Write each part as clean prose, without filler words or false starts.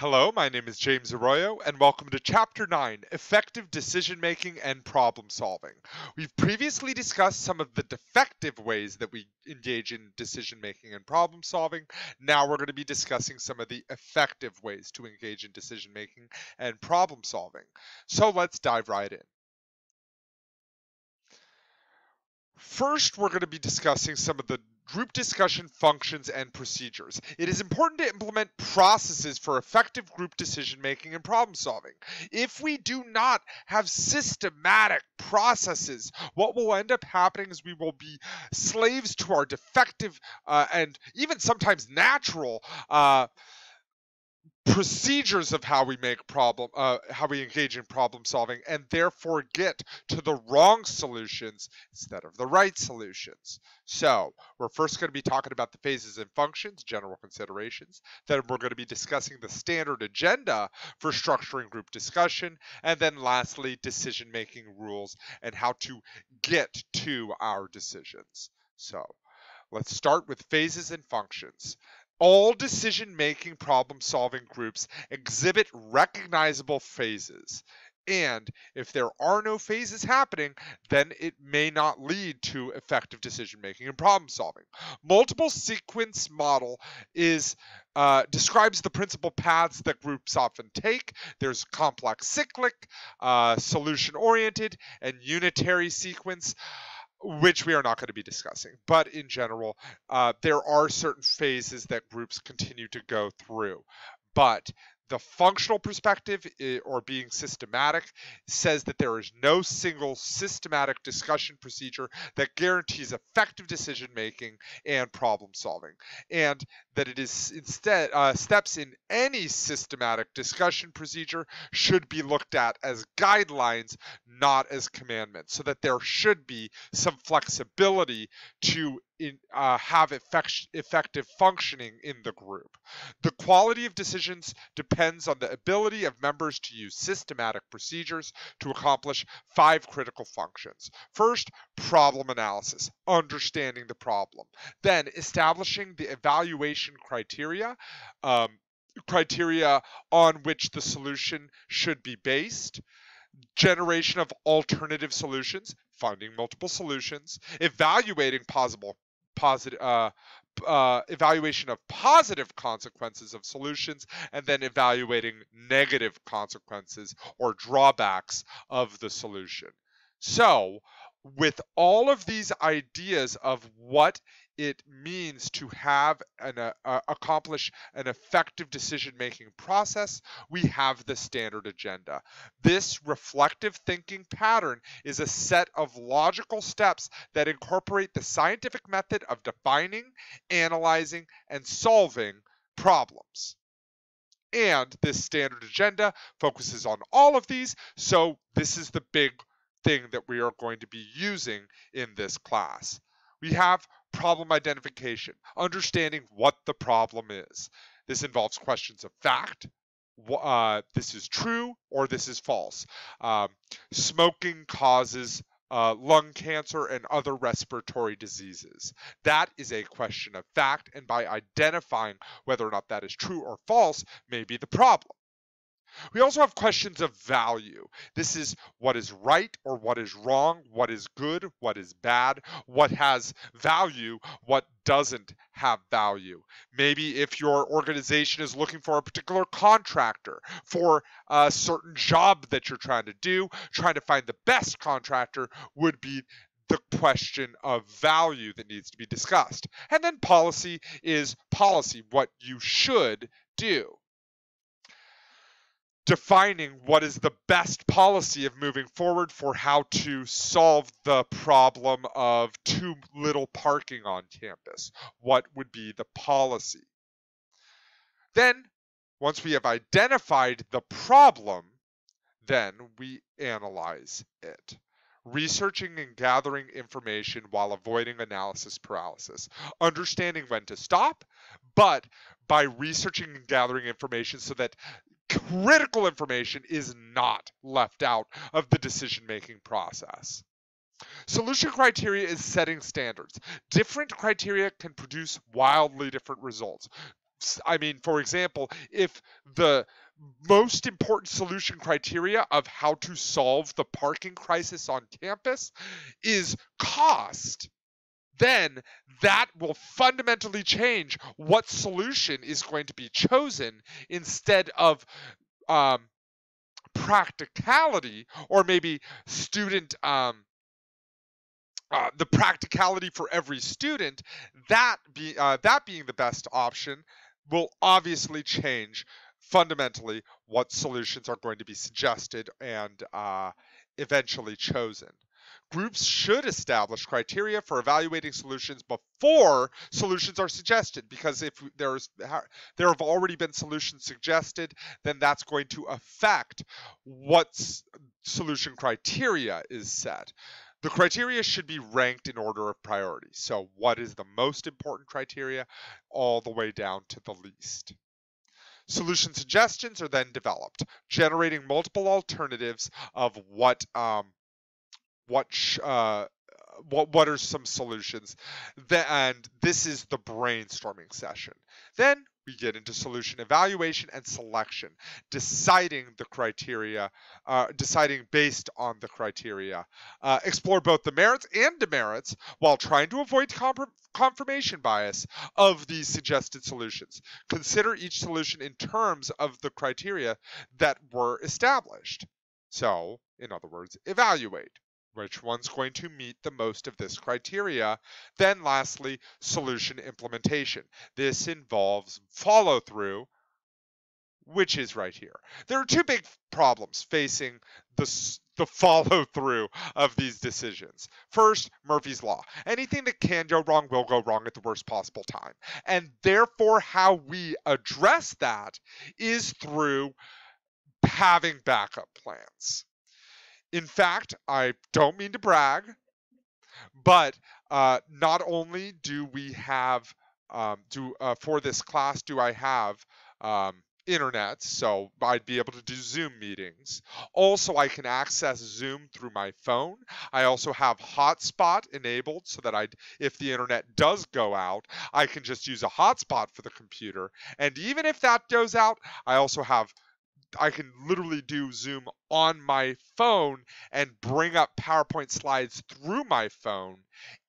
Hello, my name is James Arroyo, and welcome to Chapter 9, Effective Decision Making and Problem Solving. We've previously discussed some of the defective ways that we engage in decision making and problem solving. Now we're going to be discussing some of the effective ways to engage in decision making and problem solving. So let's dive right in. First, we're going to be discussing some of the group discussion functions and procedures. It is important to implement processes for effective group decision making and problem solving. If we do not have systematic processes, what will end up happening is we will be slaves to our defective and even sometimes natural procedures of how we engage in problem solving, and therefore get to the wrong solutions instead of the right solutions. So we're first going to be talking about the phases and functions, general considerations. Then we're going to be discussing the standard agenda for structuring group discussion, and then lastly, decision-making rules and how to get to our decisions. So let's start with phases and functions. All decision-making problem-solving groups exhibit recognizable phases. And if there are no phases happening, then it may not lead to effective decision-making and problem-solving. Multiple sequence model describes the principal paths that groups often take. There's complex cyclic, solution-oriented, and unitary sequence, which we are not going to be discussing. But in general, there are certain phases that groups continue to go through. But the functional perspective, or being systematic, says that there is no single systematic discussion procedure that guarantees effective decision making and problem solving, and that it is instead steps in any systematic discussion procedure should be looked at as guidelines, not as commandments, so that there should be some flexibility to have effective functioning in the group. The quality of decisions depends on the ability of members to use systematic procedures to accomplish 5 critical functions. First, problem analysis, understanding the problem. Then, establishing the evaluation criteria, criteria on which the solution should be based. Generation of alternative solutions, finding multiple solutions, evaluating evaluation of positive consequences of solutions, and then evaluating negative consequences or drawbacks of the solution. So, with all of these ideas of what it means to have accomplish an effective decision-making process, we have the standard agenda. This reflective thinking pattern is a set of logical steps that incorporate the scientific method of defining, analyzing, and solving problems. And this standard agenda focuses on all of these, so this is the big thing that we are going to be using in this class. We have problem identification, understanding what the problem is. This involves questions of fact, this is true or this is false. Smoking causes lung cancer and other respiratory diseases. That is a question of fact, and by identifying whether or not that is true or false may be the problem. We also have questions of value. This is what is right or what is wrong, what is good, what is bad, what has value, what doesn't have value. Maybe if your organization is looking for a particular contractor for a certain job that you're trying to do, trying to find the best contractor would be the question of value that needs to be discussed. And then policy is policy, what you should do. Defining what is the best policy of moving forward for how to solve the problem of too little parking on campus. What would be the policy? Then, once we have identified the problem, then we analyze it. Researching and gathering information while avoiding analysis paralysis. Understanding when to stop, but by researching and gathering information so that critical information is not left out of the decision-making process. Solution criteria is setting standards. Different criteria can produce wildly different results. I mean, for example, if the most important solution criteria of how to solve the parking crisis on campus is cost, then that will fundamentally change what solution is going to be chosen instead of um, practicality, or maybe student the practicality for every student. That being the best option will obviously change fundamentally what solutions are going to be suggested and eventually chosen. Groups should establish criteria for evaluating solutions before solutions are suggested, because if there have already been solutions suggested, then that's going to affect what solution criteria is set. The criteria should be ranked in order of priority. So what is the most important criteria all the way down to the least. Solution suggestions are then developed, generating multiple alternatives of what are some solutions. And this is the brainstorming session. Then we get into solution evaluation and selection, deciding the criteria, deciding based on the criteria. Explore both the merits and demerits while trying to avoid confirmation bias of these suggested solutions. Consider each solution in terms of the criteria that were established. So, in other words, evaluate which one's going to meet the most of this criteria. Then lastly, solution implementation. This involves follow through, which is right here. There are two big problems facing the follow through of these decisions. First, Murphy's Law. Anything that can go wrong will go wrong at the worst possible time. And therefore, how we address that is through having backup plans. In fact, I don't mean to brag, but not only do we have, for this class, do I have internet, so I'd be able to do Zoom meetings. Also, I can access Zoom through my phone. I also have hotspot enabled so that if the internet does go out, I can just use a hotspot for the computer. And even if that goes out, I can literally do Zoom on my phone and bring up PowerPoint slides through my phone.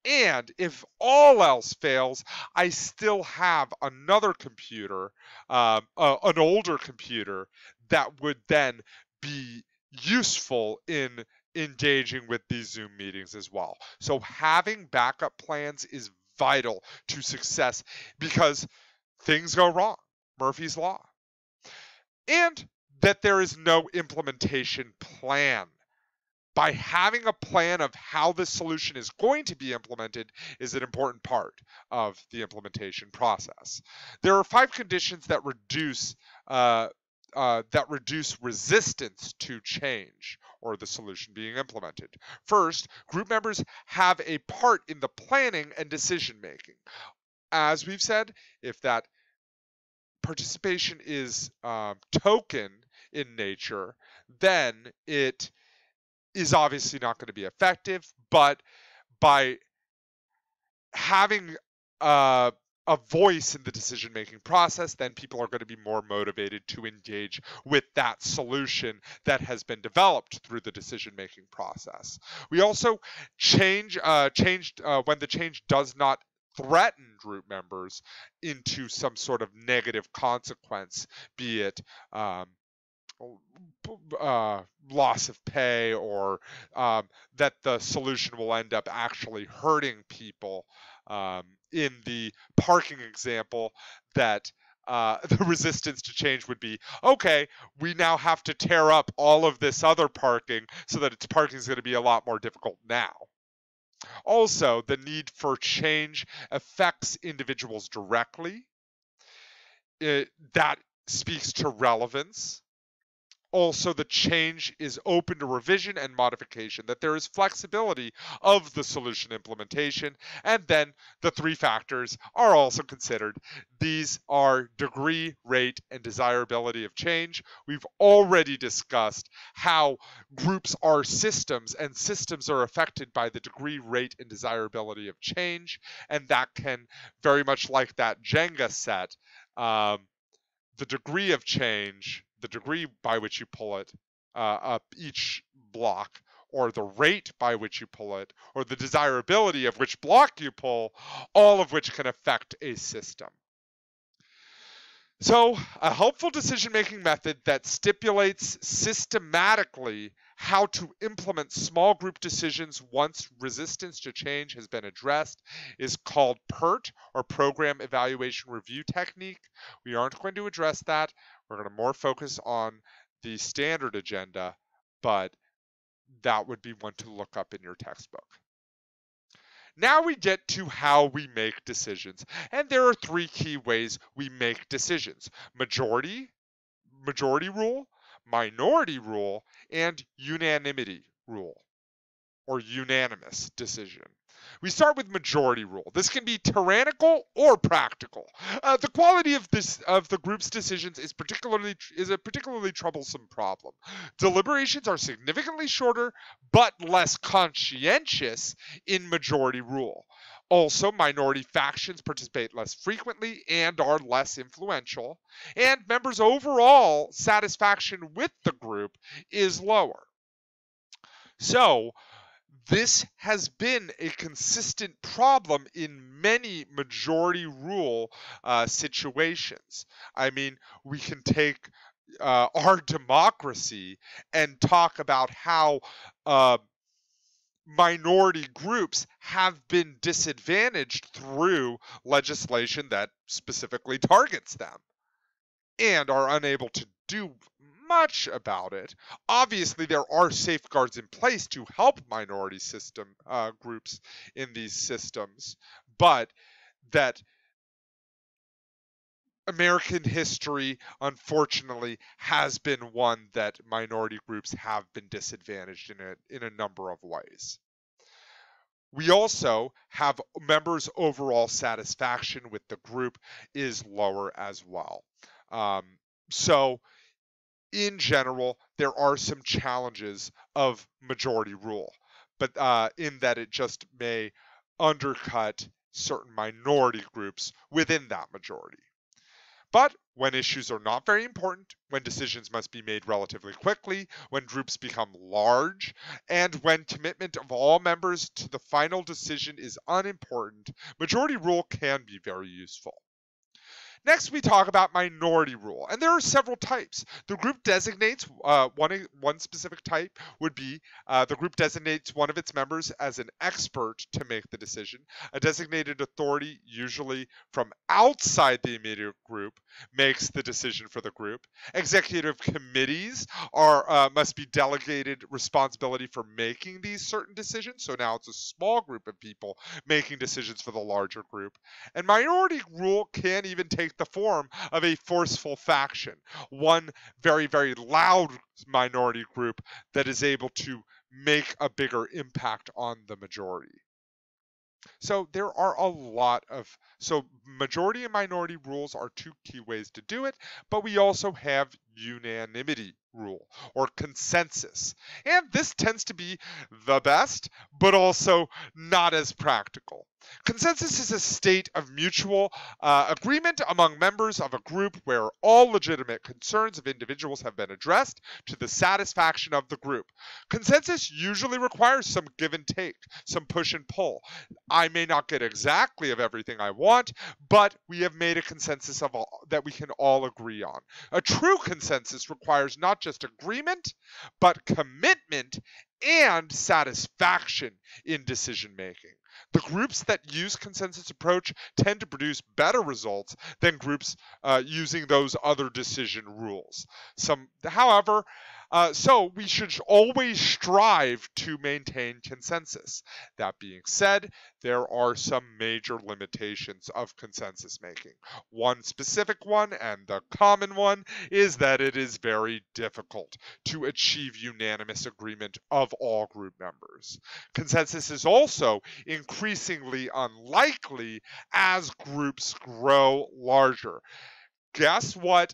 And if all else fails, I still have another computer, an older computer, that would then be useful in engaging with these Zoom meetings as well. So having backup plans is vital to success, because things go wrong. Murphy's Law. And that there is no implementation plan. By having a plan of how this solution is going to be implemented is an important part of the implementation process. There are 5 conditions that reduce resistance to change or the solution being implemented. First, group members have a part in the planning and decision making. As we've said, if that participation is token in nature, then it is obviously not going to be effective. But by having a voice in the decision-making process, then people are going to be more motivated to engage with that solution that has been developed through the decision-making process. We also changed when the change does not threaten group members into some sort of negative consequence, be it loss of pay, or that the solution will end up actually hurting people. In the parking example, that the resistance to change would be, okay, we now have to tear up all of this other parking so that its parking is going to be a lot more difficult now. Also, the need for change affects individuals directly. That speaks to relevance. Also, the change is open to revision and modification, that there is flexibility of the solution implementation. And then the 3 factors are also considered. These are degree, rate, and desirability of change. We've already discussed how groups are systems, and systems are affected by the degree, rate, and desirability of change. And that can, very much like that Jenga set, um, the degree of change, the degree by which you pull it up each block, or the rate by which you pull it, or the desirability of which block you pull, all of which can affect a system. So, a helpful decision-making method that stipulates systematically how to implement small group decisions once resistance to change has been addressed is called PERT, or Program Evaluation Review Technique. We aren't going to address that. We're going to more focus on the standard agenda, but that would be one to look up in your textbook. Now we get to how we make decisions. And there are three key ways we make decisions: majority rule, minority rule, and unanimity rule, or unanimous decision. We start with majority rule. This can be tyrannical or practical. The quality of the group's decisions is a particularly troublesome problem. Deliberations are significantly shorter but less conscientious in majority rule. Also, minority factions participate less frequently and are less influential, and members' overall satisfaction with the group is lower. So, this has been a consistent problem in many majority rule situations. I mean, we can take our democracy and talk about how minority groups have been disadvantaged through legislation that specifically targets them and are unable to do much about it. Obviously, there are safeguards in place to help minority groups in these systems, but that American history, unfortunately, has been one that minority groups have been disadvantaged in a number of ways. We also have members' overall satisfaction with the group is lower as well. So in general, there are some challenges of majority rule, but in that it just may undercut certain minority groups within that majority. But when issues are not very important, when decisions must be made relatively quickly, when groups become large, and when commitment of all members to the final decision is unimportant, majority rule can be very useful. Next, we talk about minority rule, and there are several types. The group designates one specific type would be the group designates one of its members as an expert to make the decision. A designated authority, usually from outside the immediate group, makes the decision for the group. Executive committees must be delegated responsibility for making these certain decisions. So now it's a small group of people making decisions for the larger group. And minority rule can even take the form of a forceful faction, one very, very loud minority group that is able to make a bigger impact on the majority. So there are a lot of, so majority and minority rules are two key ways to do it, but we also have unanimity rule, or consensus. And this tends to be the best, but also not as practical. Consensus is a state of mutual agreement among members of a group where all legitimate concerns of individuals have been addressed to the satisfaction of the group. Consensus usually requires some give and take, some push and pull. I may not get exactly of everything I want, but we have made a consensus of all that we can all agree on. A true consensus requires not just agreement, but commitment and satisfaction in decision making. The groups that use consensus approach tend to produce better results than groups using those other decision rules. However, so we should always strive to maintain consensus. That being said, there are some major limitations of consensus making. One specific one, and the common one, is that it is very difficult to achieve unanimous agreement of all group members. Consensus is also increasingly unlikely as groups grow larger. Guess what?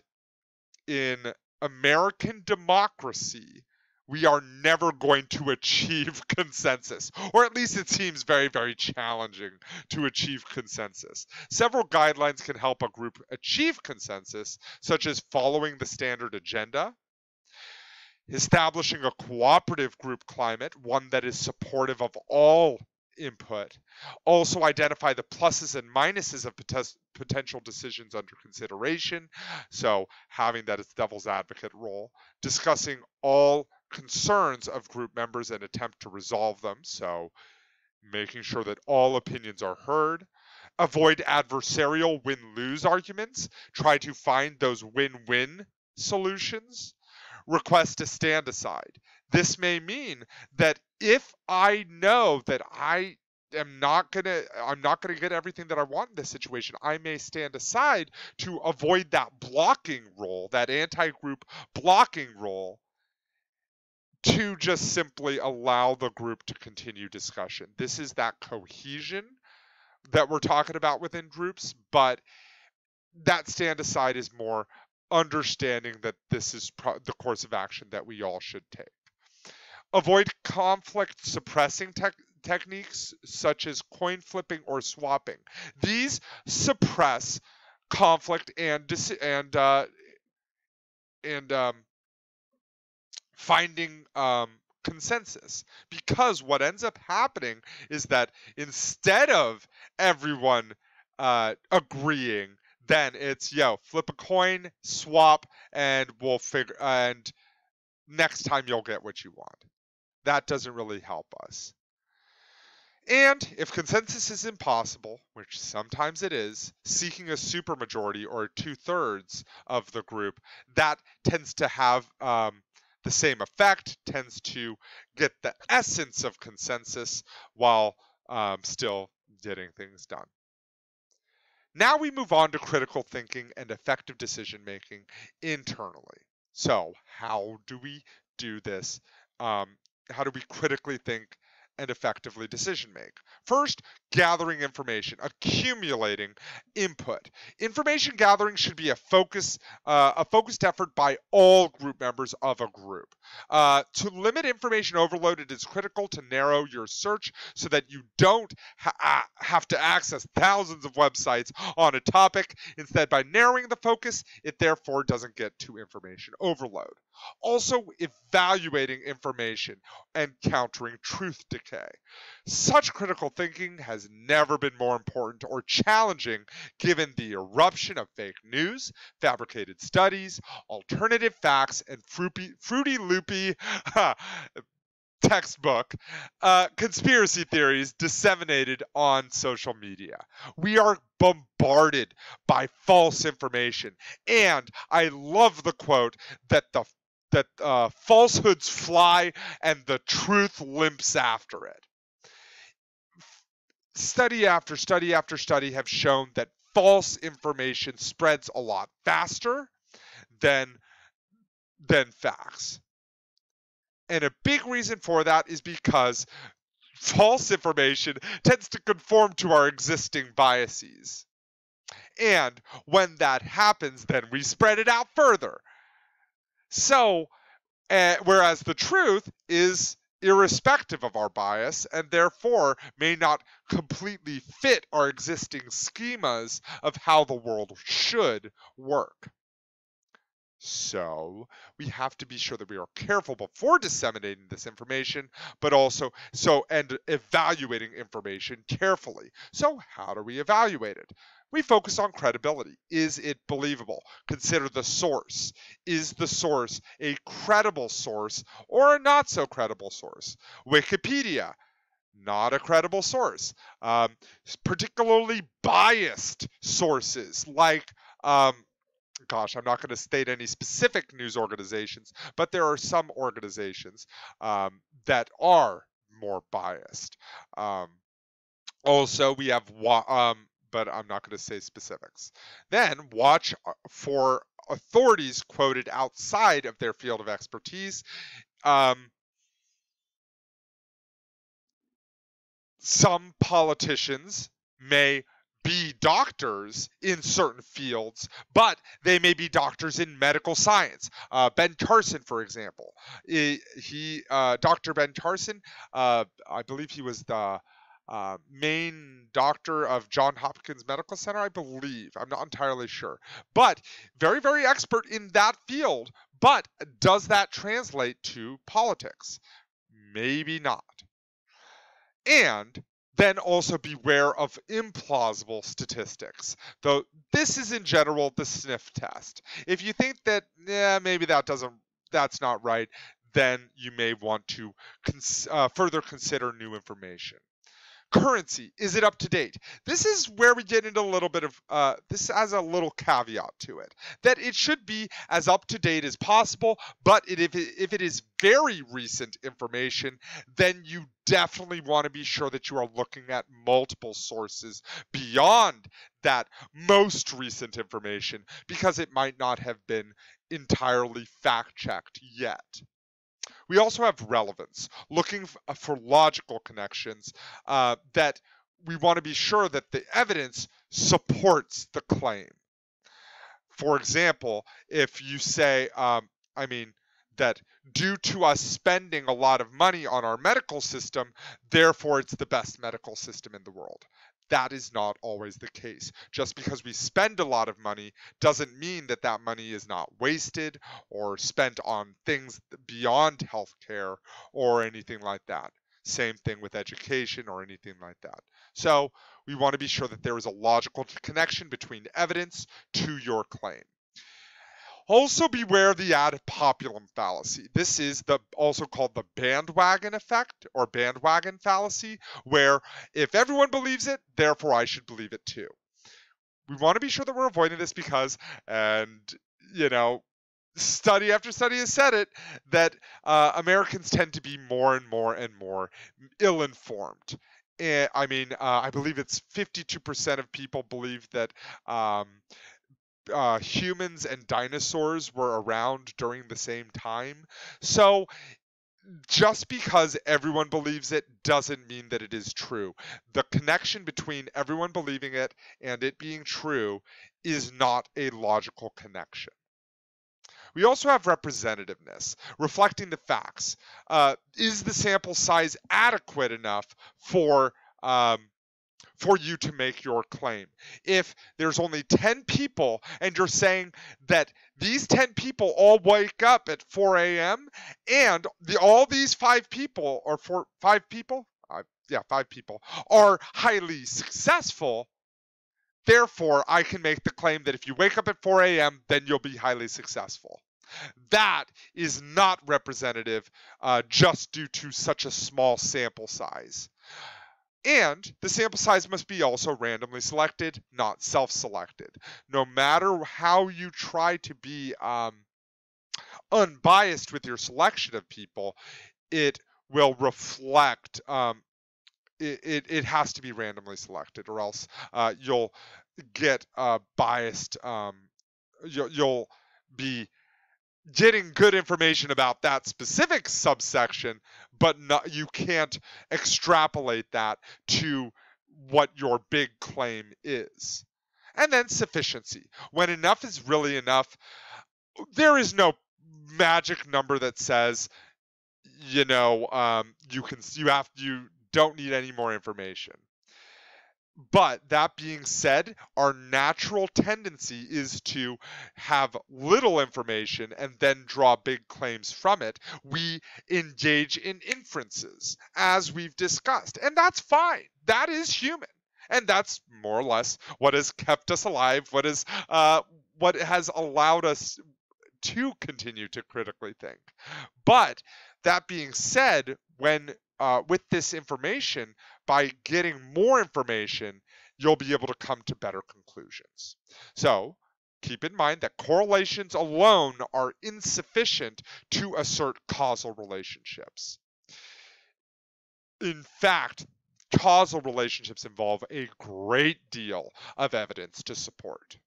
In American democracy, we are never going to achieve consensus, or at least it seems very, very challenging to achieve consensus. Several guidelines can help a group achieve consensus, such as following the standard agenda, establishing a cooperative group climate, one that is supportive of all input. Also identify the pluses and minuses of potential decisions under consideration. So having that as devil's advocate role. Discussing all concerns of group members and attempt to resolve them. So making sure that all opinions are heard. Avoid adversarial win-lose arguments. Try to find those win-win solutions. Request a stand aside. This may mean that if I know that I'm not gonna get everything that I want in this situation, I may stand aside to avoid that blocking role, that anti-group blocking role, to just simply allow the group to continue discussion. This is that cohesion that we're talking about within groups, but that stand aside is more understanding that this is the course of action that we all should take. Avoid conflict suppressing techniques such as coin flipping or swapping. These suppress conflict and finding consensus, because what ends up happening is that instead of everyone agreeing, then it's flip a coin, swap, and we'll figure, and next time you'll get what you want. That doesn't really help us. And if consensus is impossible, which sometimes it is, seeking a supermajority or 2/3 of the group, that tends to have the same effect, tends to get the essence of consensus while still getting things done. Now we move on to critical thinking and effective decision making internally. So how do we do this? How do we critically think and effectively decision make? First, gathering information, accumulating input. Information gathering should be a focused effort by all group members of a group. To limit information overload, it is critical to narrow your search so that you don't have to access thousands of websites on a topic. Instead, by narrowing the focus, it therefore doesn't get to information overload. Also, evaluating information and countering truth decay. Such critical thinking has never been more important or challenging given the eruption of fake news, fabricated studies, alternative facts, and fruity loopy textbook conspiracy theories disseminated on social media. We are bombarded by false information, and I love the quote that falsehoods fly and the truth limps after it. Study after study after study have shown that false information spreads a lot faster than facts. And a big reason for that is because false information tends to conform to our existing biases. And when that happens, then we spread it out further. So, whereas the truth is irrespective of our bias and therefore may not completely fit our existing schemas of how the world should work. So we have to be sure that we are careful before disseminating this information, but also and evaluating information carefully. So how do we evaluate it? We focus on credibility. Is it believable? Consider the source. Is the source a credible source or a not so credible source? Wikipedia, not a credible source. Particularly biased sources like gosh, I'm not going to state any specific news organizations, but there are some organizations that are more biased. Also, we have, but I'm not going to say specifics. Then watch for authorities quoted outside of their field of expertise. Some politicians may be doctors in certain fields, but they may be doctors in medical science. Ben Carson, for example, Dr. Ben Carson, I believe he was the main doctor of Johns Hopkins Medical Center, I believe. I'm not entirely sure. But very, very expert in that field. But does that translate to politics? Maybe not. And then also beware of implausible statistics. Though this is in general the sniff test. If you think that maybe that's not right, then you may want to further consider new information. Currency, is it up to date? This is where we get into a little bit of, this has a little caveat to it, that it should be as up to date as possible, but if it is very recent information, then you definitely want to be sure that you are looking at multiple sources beyond that most recent information, because it might not have been entirely fact-checked yet. We also have relevance, looking for logical connections that we want to be sure that the evidence supports the claim. For example, if you say, that due to us spending a lot of money on our medical system, therefore it's the best medical system in the world. That is not always the case. Just because we spend a lot of money doesn't mean that that money is not wasted or spent on things beyond healthcare or anything like that. Same thing with education or anything like that. So we want to be sure that there is a logical connection between evidence to your claim. Also beware of the ad populum fallacy. This is also called the bandwagon effect or bandwagon fallacy, where if everyone believes it, therefore I should believe it too. We want to be sure that we're avoiding this because, study after study has said it, that Americans tend to be more and more ill-informed. I believe it's 52% of people believe that humans and dinosaurs were around during the same time. So just because everyone believes it doesn't mean that it is true. The connection between everyone believing it and it being true is not a logical connection. We also have representativeness, reflecting the facts. Is the sample size adequate enough for you to make your claim? If there's only 10 people and you're saying that these 10 people all wake up at 4 a.m. and all these 5 people, or 5 people are highly successful, therefore I can make the claim that if you wake up at 4 a.m., then you'll be highly successful. That is not representative just due to such a small sample size. And the sample size must be also randomly selected, not self-selected. No matter how you try to be unbiased with your selection of people, it will reflect, it has to be randomly selected, or else you'll get biased, you'll be getting good information about that specific subsection, but you can't extrapolate that to what your big claim is. And then sufficiency. When enough is really enough, there is no magic number that says, you don't need any more information. But that being said, our natural tendency is to have little information and then draw big claims from it. We engage in inferences, as we've discussed, and that's fine. That is human. And that's more or less what has kept us alive, what has allowed us to continue to critically think. But that being said, when with this information, by getting more information, you'll be able to come to better conclusions. So keep in mind that correlations alone are insufficient to assert causal relationships. In fact, causal relationships involve a great deal of evidence to support.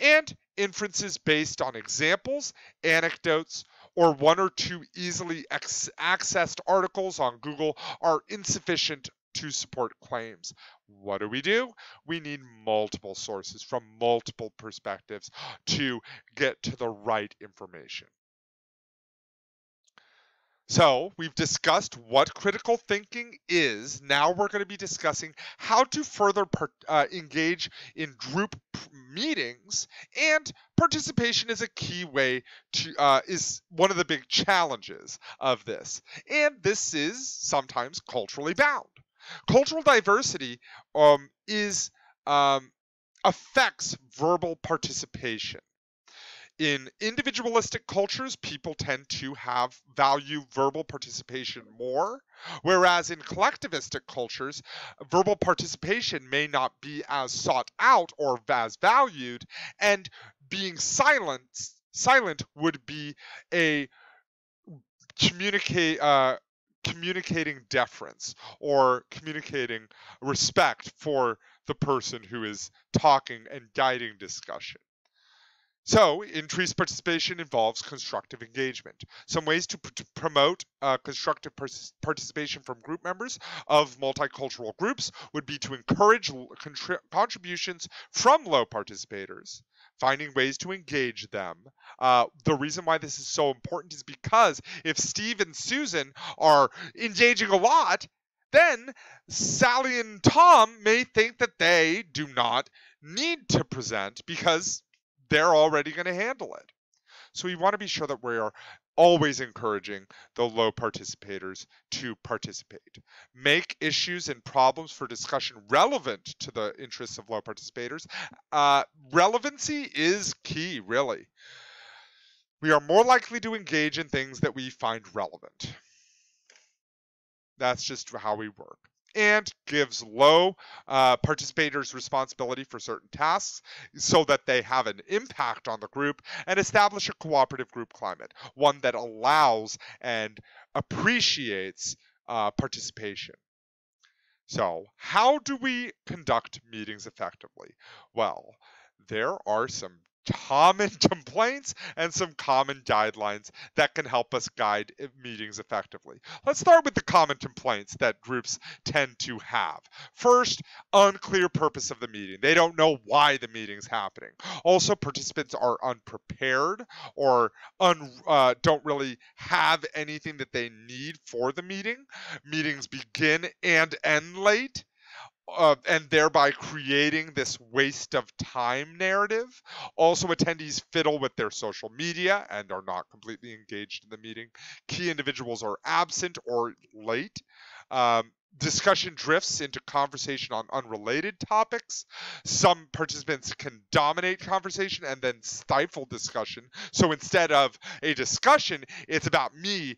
And inferences based on examples, anecdotes, or 1 or 2 easily accessed articles on Google are insufficient to support claims. What do? We need multiple sources from multiple perspectives to get to the right information. So we've discussed what critical thinking is. Now we're going to be discussing how to further engage in group meetings, and participation is a key way to is one of the big challenges of this. And this is sometimes culturally bound. Cultural diversity is affects verbal participation. In individualistic cultures, people tend to value verbal participation more, whereas in collectivistic cultures, verbal participation may not be as sought out or as valued, and being silent would be a communicating deference or communicating respect for the person who is talking and guiding discussion. So, increased participation involves constructive engagement. Some ways to promote constructive participation from group members of multicultural groups would be to encourage contributions from low participators, finding ways to engage them. The reason why this is so important is because if Steve and Susan are engaging a lot, then Sally and Tom may think that they do not need to present because they're already going to handle it. So we want to be sure that we are always encouraging the low participators to participate. Make issues and problems for discussion relevant to the interests of low participators. Relevancy is key, really. We are more likely to engage in things that we find relevant. That's just how we work. And gives low participators responsibility for certain tasks so that they have an impact on the group, and establish a cooperative group climate, one that allows and appreciates participation. So, how do we conduct meetings effectively? Well, there are some common complaints and some common guidelines that can help us guide meetings effectively. Let's start with the common complaints that groups tend to have. First, unclear purpose of the meeting. They don't know why the meeting's happening. Also, participants are unprepared or don't really have anything that they need for the meeting. Meetings begin and end late. And thereby creating this waste of time narrative. Also, attendees fiddle with their social media and are not completely engaged in the meeting. Key individuals are absent or late. Discussion drifts into conversation on unrelated topics. Some participants can dominate conversation and then stifle discussion. So instead of a discussion, it's about me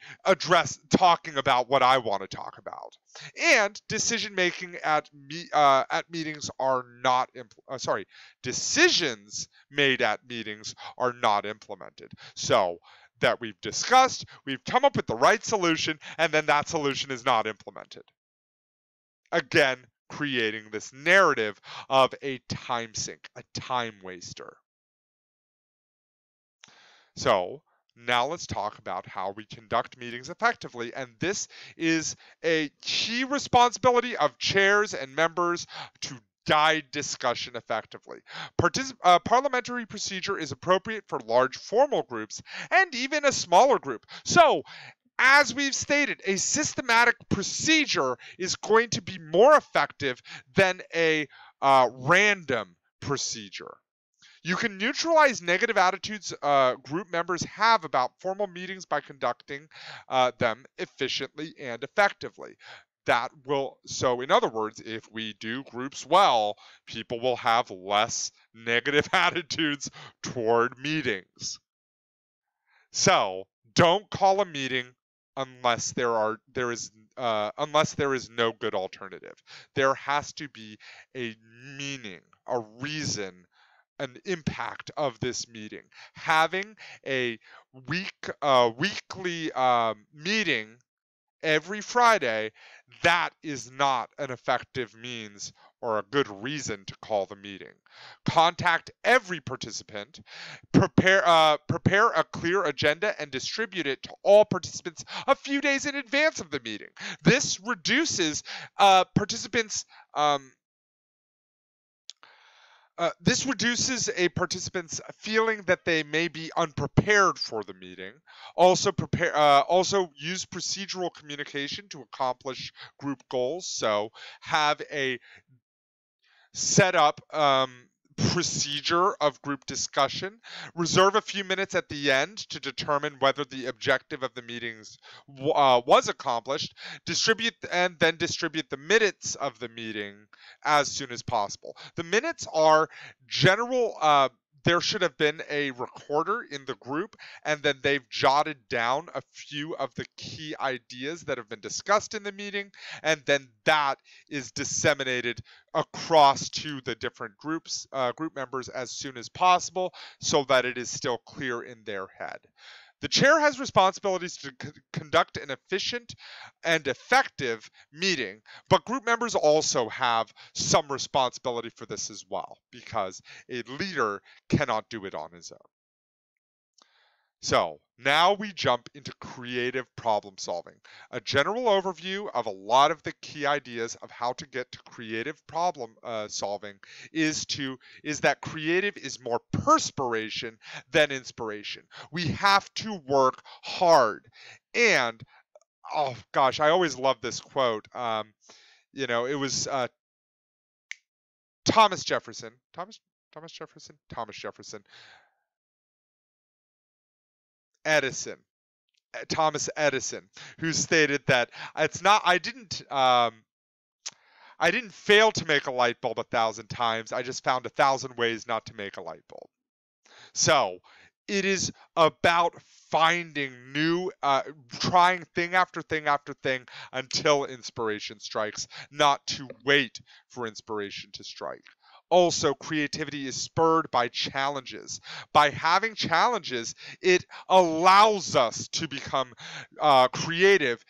talking about what I want to talk about. And decision making at meetings are not decisions made at meetings are not implemented. So that we've discussed, we've come up with the right solution, and then that solution is not implemented. Again, creating this narrative of a time sink, a time waster. So now let's talk about how we conduct meetings effectively, and this is a key responsibility of chairs and members to guide discussion effectively. Parliamentary procedure is appropriate for large formal groups and even a smaller group. So as we've stated, a systematic procedure is going to be more effective than a random procedure. You can neutralize negative attitudes group members have about formal meetings by conducting them efficiently and effectively. So in other words, if we do groups well, people will have less negative attitudes toward meetings. So don't call a meeting unless there is no good alternative. There has to be a meaning, a reason, an impact of this meeting. Having a weekly meeting every Friday, that is not an effective means or a good reason to call the meeting. Contact every participant, prepare a clear agenda and distribute it to all participants a few days in advance of the meeting. This reduces participants this reduces a participant's feeling that they may be unprepared for the meeting. Also use procedural communication to accomplish group goals. So have a set up procedure of group discussion. Reserve a few minutes at the end to determine whether the objective of the meetings was accomplished. Distribute the minutes of the meeting as soon as possible. The minutes are general. There should have been a recorder in the group, and then they've jotted down a few of the key ideas that have been discussed in the meeting, and then that is disseminated across to the different group members as soon as possible, so that it is still clear in their head. The chair has responsibilities to conduct an efficient and effective meeting, but group members also have some responsibility for this as well, because a leader cannot do it on his own. So now we jump into creative problem solving. A general overview of a lot of the key ideas of how to get to creative problem solving is that creative is more perspiration than inspiration. We have to work hard. And oh gosh, I always love this quote. It was Thomas Jefferson. Thomas Edison, who stated that I didn't fail to make a light bulb 1,000 times. I just found 1,000 ways not to make a light bulb. So it is about finding new, trying thing after thing after thing until inspiration strikes, not to wait for inspiration to strike. Also, creativity is spurred by challenges. By having challenges, it allows us to become creative.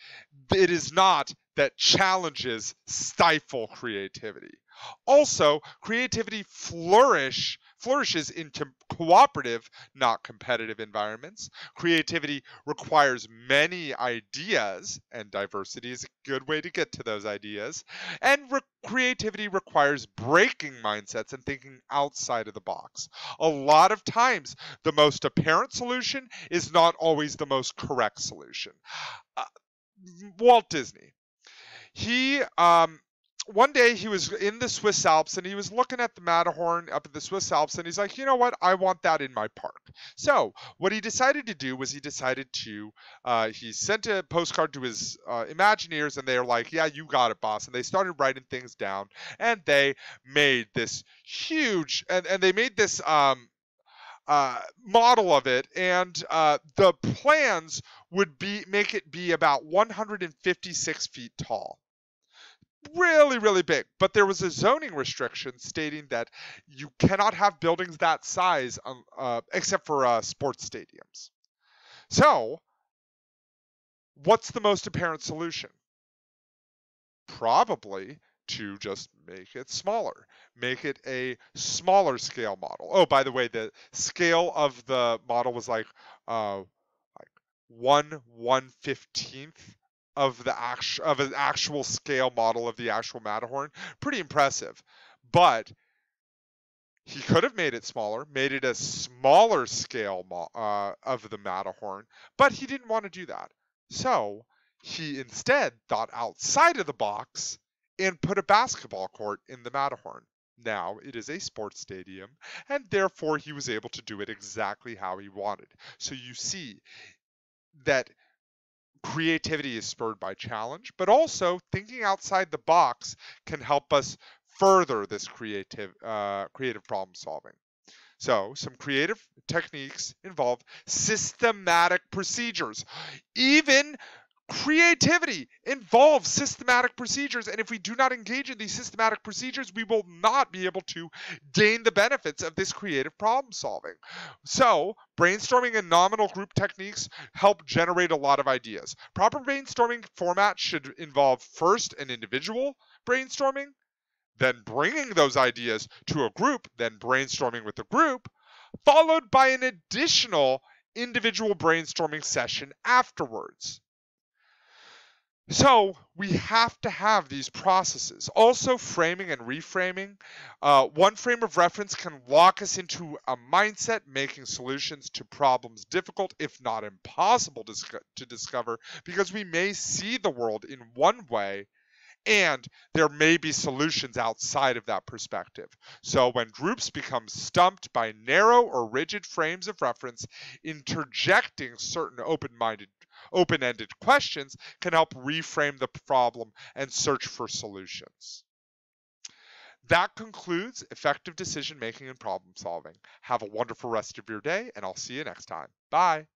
It is not that challenges stifle creativity. Also, creativity flourishes in cooperative, not competitive environments. Creativity requires many ideas, and diversity is a good way to get to those ideas. And creativity requires breaking mindsets and thinking outside of the box. A lot of times, the most apparent solution is not always the most correct solution. Walt Disney. One day he was in the Swiss Alps and he was looking at the Matterhorn up at the Swiss Alps and he's like, you know what, I want that in my park. So what he decided to do was he sent a postcard to his Imagineers and they were like, yeah, you got it, boss. And they started writing things down and they made this huge, and they made this model of it, and the plans would make it be about 156 feet tall. Really, really big. But there was a zoning restriction stating that you cannot have buildings that size except for sports stadiums. So, what's the most apparent solution? Probably to just make it smaller. Make it a smaller scale model. Oh, by the way, the scale of the model was like 1/115th of an actual scale model of the actual Matterhorn. Pretty impressive. But he could have made it smaller, made it a smaller scale of the Matterhorn, but he didn't want to do that. So he instead thought outside of the box and put a basketball court in the Matterhorn. Now it is a sports stadium, and therefore he was able to do it exactly how he wanted. So you see that creativity is spurred by challenge, but also thinking outside the box can help us further this creative problem solving. So some creative techniques involve systematic procedures. Even creativity involves systematic procedures, and if we do not engage in these systematic procedures, we will not be able to gain the benefits of this creative problem solving. So brainstorming and nominal group techniques help generate a lot of ideas. Proper brainstorming format should involve first an individual brainstorming, then bringing those ideas to a group, then brainstorming with the group, followed by an additional individual brainstorming session afterwards. So we have to have these processes. Also, framing and reframing. One frame of reference can lock us into a mindset, making solutions to problems difficult, if not impossible, to discover, because we may see the world in one way and there may be solutions outside of that perspective. So when groups become stumped by narrow or rigid frames of reference, interjecting certain open-ended questions can help reframe the problem and search for solutions. That concludes effective decision making and problem solving. Have a wonderful rest of your day, and I'll see you next time. Bye.